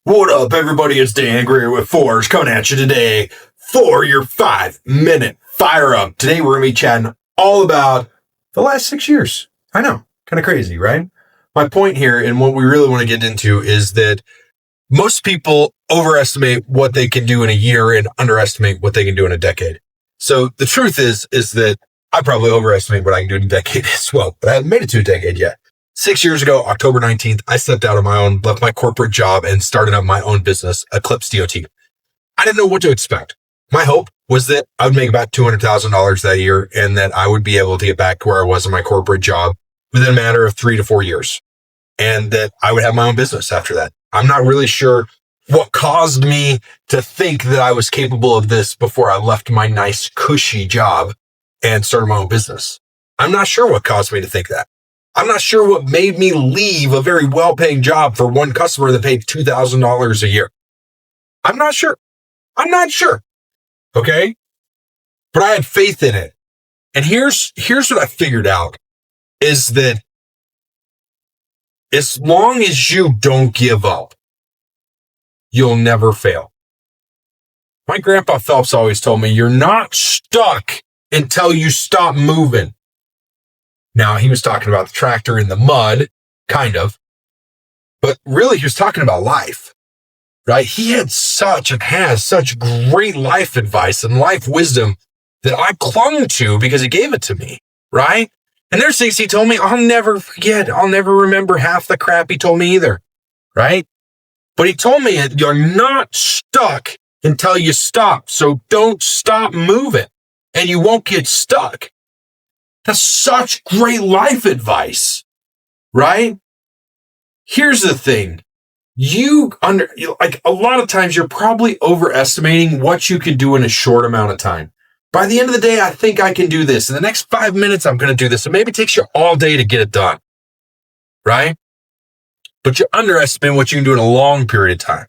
What up, everybody? It's Dan Greer with Forge coming at you today for your 5-minute fire up. Today, we're going to be chatting all about the last 6 years. I know, kind of crazy, right? My point here and what we really want to get into is that most people overestimate what they can do in a year and underestimate what they can do in a decade. So the truth is that I probably overestimate what I can do in a decade as well, but I haven't made it to a decade yet. 6 years ago, October 19th, I stepped out on my own, left my corporate job, and started up my own business, Eclipse DOT. I didn't know what to expect. My hope was that I would make about $200,000 that year and that I would be able to get back to where I was in my corporate job within a matter of 3 to 4 years, and that I would have my own business after that. I'm not really sure what caused me to think that I was capable of this before I left my nice, cushy job and started my own business. I'm not sure what caused me to think that. I'm not sure what made me leave a very well-paying job for one customer that paid $2,000 a year. I'm not sure. Okay? But I had faith in it. And here's what I figured out is that as long as you don't give up, you'll never fail. My grandpa Phelps always told me, you're not stuck until you stop moving. Now, he was talking about the tractor in the mud, kind of, but really he was talking about life, right? He had such and has such great life advice and life wisdom that I clung to because he gave it to me, right? And there's things he told me I'll never forget. I'll never remember half the crap he told me either, right? But he told me you're not stuck until you stop, so don't stop moving and you won't get stuck. That's such great life advice, right? Here's the thing. A lot of times you're probably overestimating what you can do in a short amount of time. By the end of the day, I think I can do this. In the next 5 minutes, I'm going to do this. And maybe it takes you all day to get it done, right? But you underestimate what you can do in a long period of time.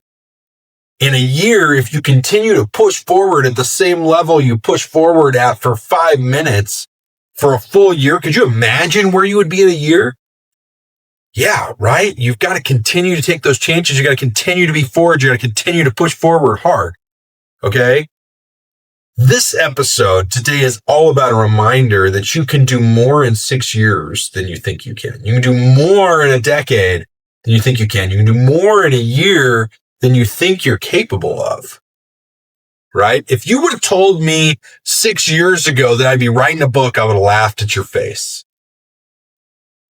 In a year, if you continue to push forward at the same level you push forward at for 5 minutes, for a full year, could you imagine where you would be in a year? Yeah, right? You've got to continue to take those chances. You got to continue to be forward. You got to continue to push forward hard. Okay? This episode today is all about a reminder that you can do more in 6 years than you think you can. You can do more in a decade than you think you can. You can do more in a year than you think you're capable of. Right? If you would have told me 6 years ago that I'd be writing a book, I would have laughed at your face.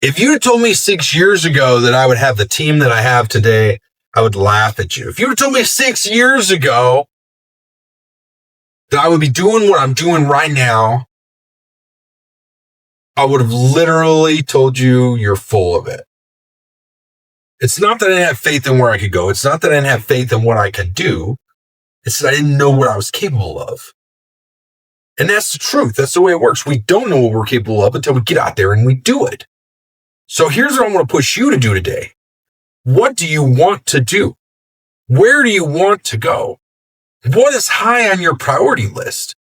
If you had told me 6 years ago that I would have the team that I have today, I would laugh at you. If you had told me 6 years ago that I would be doing what I'm doing right now, I would have literally told you you're full of it. It's not that I didn't have faith in where I could go. It's not that I didn't have faith in what I could do. It's that I didn't know what I was capable of. And that's the truth. That's the way it works. We don't know what we're capable of until we get out there and we do it. So here's what I want to push you to do today. What do you want to do? Where do you want to go? What is high on your priority list?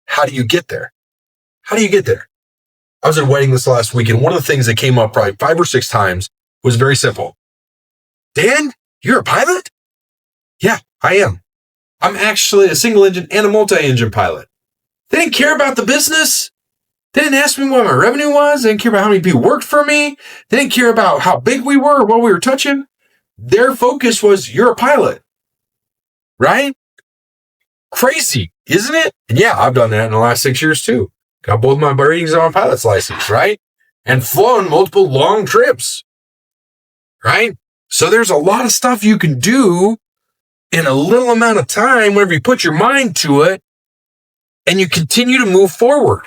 How do you get there? I was at a wedding this last week, and one of the things that came up probably 5 or 6 times was very simple. Dan, you're a pilot? Yeah, I am. I'm actually a single engine and a multi-engine pilot. They didn't care about the business. They didn't ask me what my revenue was. They didn't care about how many people worked for me. They didn't care about how big we were or what we were touching. Their focus was, you're a pilot. Right? Crazy, isn't it? And yeah, I've done that in the last 6 years too. Got both my ratings on my pilot's license, right? And flown multiple long trips. Right? So there's a lot of stuff you can do in a little amount of time whenever you put your mind to it and you continue to move forward.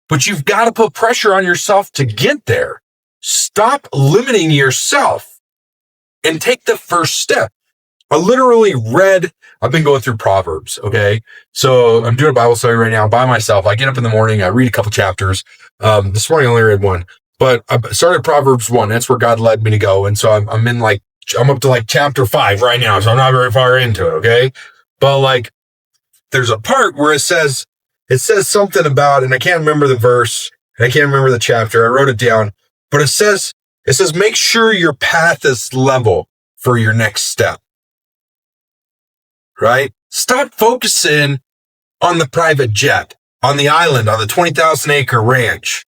But you've got to put pressure on yourself to get there. Stop limiting yourself and take the first step. I've been going through Proverbs, okay? So I'm doing a Bible study right now by myself. I get up in the morning, I read a couple chapters. This morning I only read one, but I started Proverbs 1. That's where God led me to go. And so I'm up to chapter 5 right now, so I'm not very far into it, okay? But there's a part where it says something about, and I can't remember the verse, and I can't remember the chapter. I wrote it down, but it says, make sure your path is level for your next step. right? Stop focusing on the private jet, on the island, on the 20,000 acre ranch.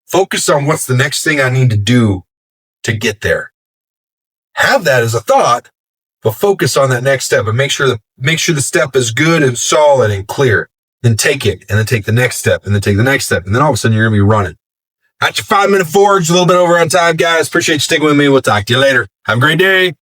Focus on what's the next thing I need to do to get there. Have that as a thought, but focus on that next step and make sure the step is good and solid and clear. Then take it, and then take the next step, and then take the next step, and then all of a sudden you're going to be running. That's your 5-minute forge, a little bit over on time, guys. Appreciate you sticking with me. We'll talk to you later. Have a great day.